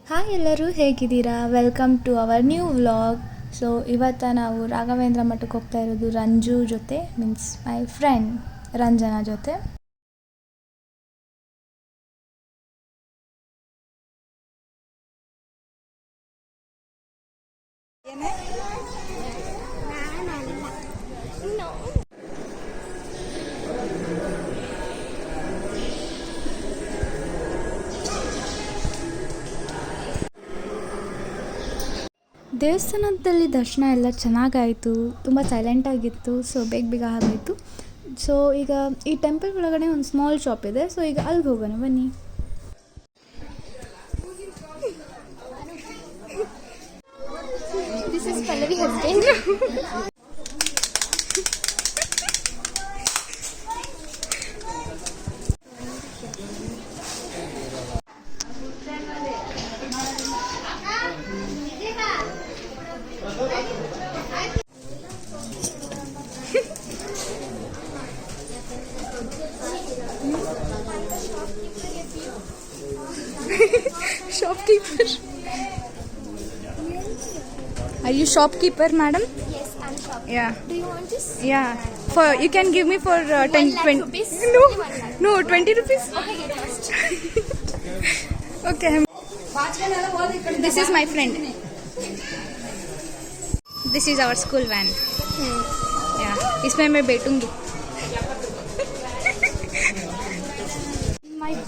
Hi ಎಲ್ಲರೂ ಹೇಗಿದ್ದೀರಾ? Welcome to our new vlog. So ಇವತ್ತು ನಾವು ರಾಘವೇಂದ್ರ ಮಠಕ್ಕೆ ಹೋಗ್ತಾ ಇರೋದು ರಂಜು ಜೊತೆ, ಮೀನ್ಸ್ ಮೈ ಫ್ರೆಂಡ್ ರಂಜನಾ ಜೊತೆ. ದೇವಸ್ಥಾನದಲ್ಲಿ ದರ್ಶನ ಎಲ್ಲ ಚೆನ್ನಾಗಾಯಿತು, ತುಂಬ ಸೈಲೆಂಟಾಗಿತ್ತು. ಸೊ ಬೇಗ ಆಗೋಯಿತು. ಸೊ ಈಗ ಈ ಟೆಂಪಲ್ ಒಳಗಡೆ ಒಂದು ಸ್ಮಾಲ್ ಶಾಪ್ ಇದೆ. ಸೊ ಈಗ ಅಲ್ಲಿಗೆ ಹೋಗೋಣ ಬನ್ನಿ. This is Pallavi husband. Shopkeeper. Are you shopkeeper, madam? Yes, I'm shopkeeper. Yeah. Do you want this? Yeah. For you can give me for 10 20 rupees? No. Only 1 lakh. No, 20 rupees. Okay, get lost. Okay. This is my friend. This is our school van. Yeah. इसमें मैं बैठूंगी.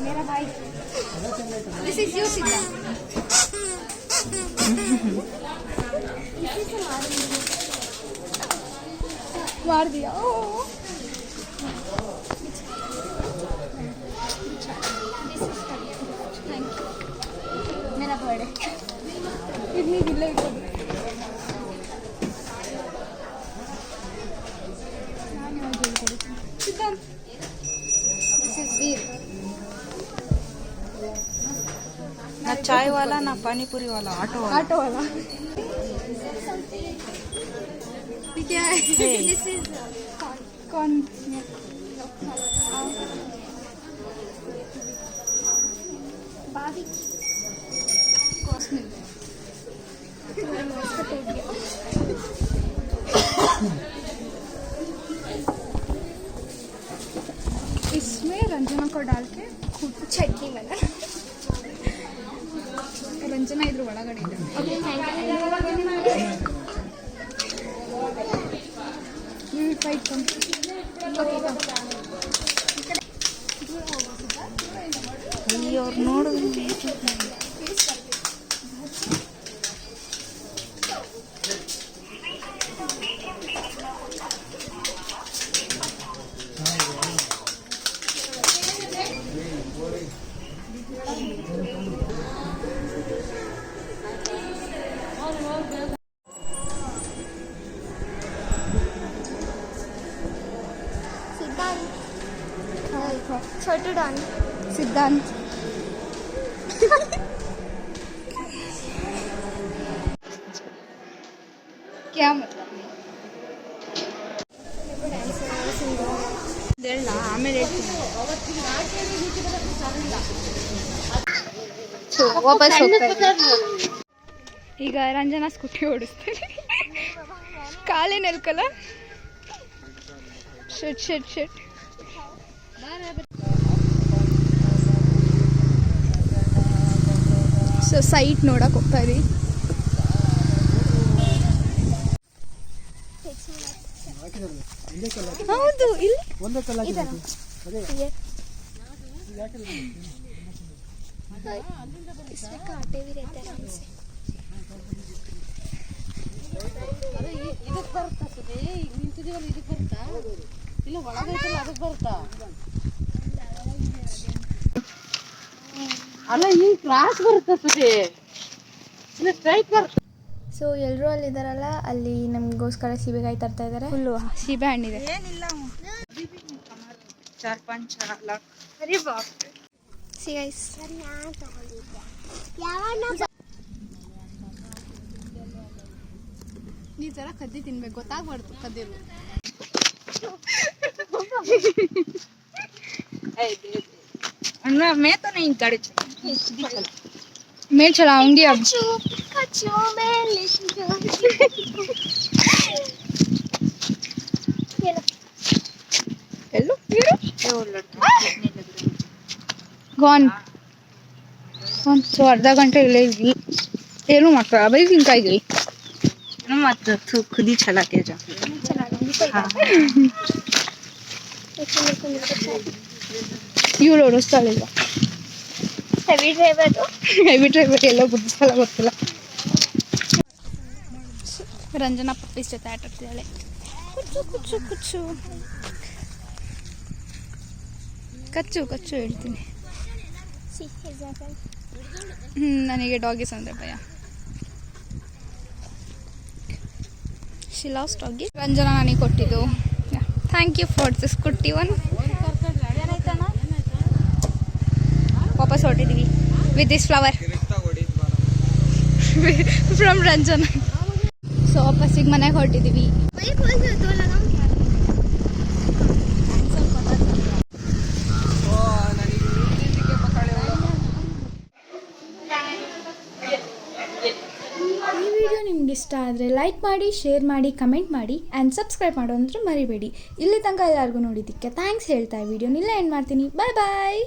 मेरा भाई. This is you, Siddha. मार दिया. मेरा birthday. इतनी गिल्ले This is Veer. ना चाय वाला ना पानी पूरी वाला, ऑटो वाला। क्या है? This is कौन? Bobby. कॉस्मिक. इसमें रंजना को डाल के खूब चटनी बना. ರಂಜನಾ ಇದ್ರ ಒಳಗಡೆ ಇದೆ. ಅವ್ರು ನೋಡಿದ್ರೆ छोटू डॉन. सिद्धांत. क्या मतलब? ಆಮೇಲೆ ವಾಪಸ್ ಹೋಗ್ತಾರೆ. ಈಗ ರಂಜನಾ ಸ್ಕೂಟಿ ಓಡಿಸ್ತಾರೆ. ಕಾಲೇ ನೆಲ್ಕಲ್ಲ. ಶಟ್. ಸೊ ಸೈಟ್ ನೋಡಕ್ ಹೋಗ್ತಾ ಇದೀವಿ. ಹೌದು, ಇಲ್ಲಿ इसमें कांटे भी रहते हैं हमसे. ಇದಕ್ಕೆ ಬರುತ್ತಾ ಸುದೇ? ಈಗ ನಿಂತಿದೀವಲ್ಲ, ಇದಕ್ಕೆ ಬರುತ್ತಾ? ಇಲ್ಲ ಒಳಗೈತಲ್ಲ, ಅದಕ್ಕೆ ಬರುತ್ತಾ? ಅಲ್ಲ, ಈ ಕ್ರಾಸ್ ಬರುತ್ತಾ ಸುದೇ? ಇಲ್ಲ ಸ್ಟ್ರೈಟ್ ಬರುತ್ತಾ? ಸೊ ಎಲ್ಲರೂ ಅಲ್ಲಿದ್ದಾರಲ್ಲ, ಅಲ್ಲಿ ನಮಗೋಸ್ಕರ ಸೀಬೆಕಾಯಿ ತರ್ತಾ ಇದ್ದಾರೆ. ಫುಲ್ಲು ಸೀಬೆ ಹಣ್ಣಿದೆ. ಏನಿಲ್ಲ, 4-5 लाख. अरे बाप रे. ಸಿ ಗೈಸ್, ಈ ಥರ ಕದ್ದಿ ತಿನ್ಬೇಕು, ಗೊತ್ತಾಗ್ಬಾರ್ದು ಕದ್ದಿರು. मैं तो नहीं गाड़ी चलाऊंगी. मैं चलाऊंगी अब। कच्चू में हेलो कौन कौन तो अर्धा घंटे लेगी ಏನು ಮಾಡ್ತಾರೆ ಬೈ ತಿಂಕಾಯಿಗೆ मत तू खुद ही चला के जा। चला लूँगी कोई बात ಇವಳು ಓಡಿಸ್ತಾಳಿಲ್ಲ ಹೆವಿ ಡ್ರೈವರು ಹೆವಿ ಡ್ರೈವರ್ ಎಲ್ಲ ಗುಡಿಸಲ್ಲ ಗೊತ್ತಿಲ್ಲ. ರಂಜನಾ ಪಪ್ಪೀಸ್ ಜೊತೆ ಆಟ ಆಡ್ತಿದ್ದಾಳೆ. ಕುಚ್ಚು ಕುಚ್ಚು ಕುಚ್ಚು ಕಚ್ಚು ಕಚ್ಚು ಹೇಳ್ತೀನಿ. ನನಗೆ ಡಾಗೀಸ್ ಅಂದರೆ ಭಯ. She loves doggy. ರಂಜನಾ ನನಗೆ ಕೊಟ್ಟಿದ್ದು. ಥ್ಯಾಂಕ್ ಯು ಫಾರ್ ದಿಸ್ ಕುಟ್ಟಿ ಒನ್. ವಾಪಸ್ ಹೊರಟಿದ್ದೀವಿ with this flower from Ranjana. So ವಾಪಸ್ಸಿಗೆ ಮನೆಗೆ ಹೊರಟಿದ್ದೀವಿ. ಈ ವಿಡಿಯೋ ನಿಮ್ಗೆ ಇಷ್ಟ ಆದರೆ ಲೈಕ್ ಮಾಡಿ, ಶೇರ್ ಮಾಡಿ, ಕಮೆಂಟ್ ಮಾಡಿ ಆ್ಯಂಡ್ ಸಬ್ಸ್ಕ್ರೈಬ್ ಮಾಡೋದಂದ್ರೆ ಮರಿಬೇಡಿ. ಇಲ್ಲಿ ತನಕ ಎಲ್ಲರಿಗೂ ನೋಡಿದ್ದಕ್ಕೆ ಥ್ಯಾಂಕ್ಸ್ ಹೇಳ್ತಾ ಈ ವಿಡಿಯೋನಿಲ್ಲ ಎಂಡ್ ಮಾಡ್ತೀನಿ. ಬಾಯ್ ಬಾಯ್.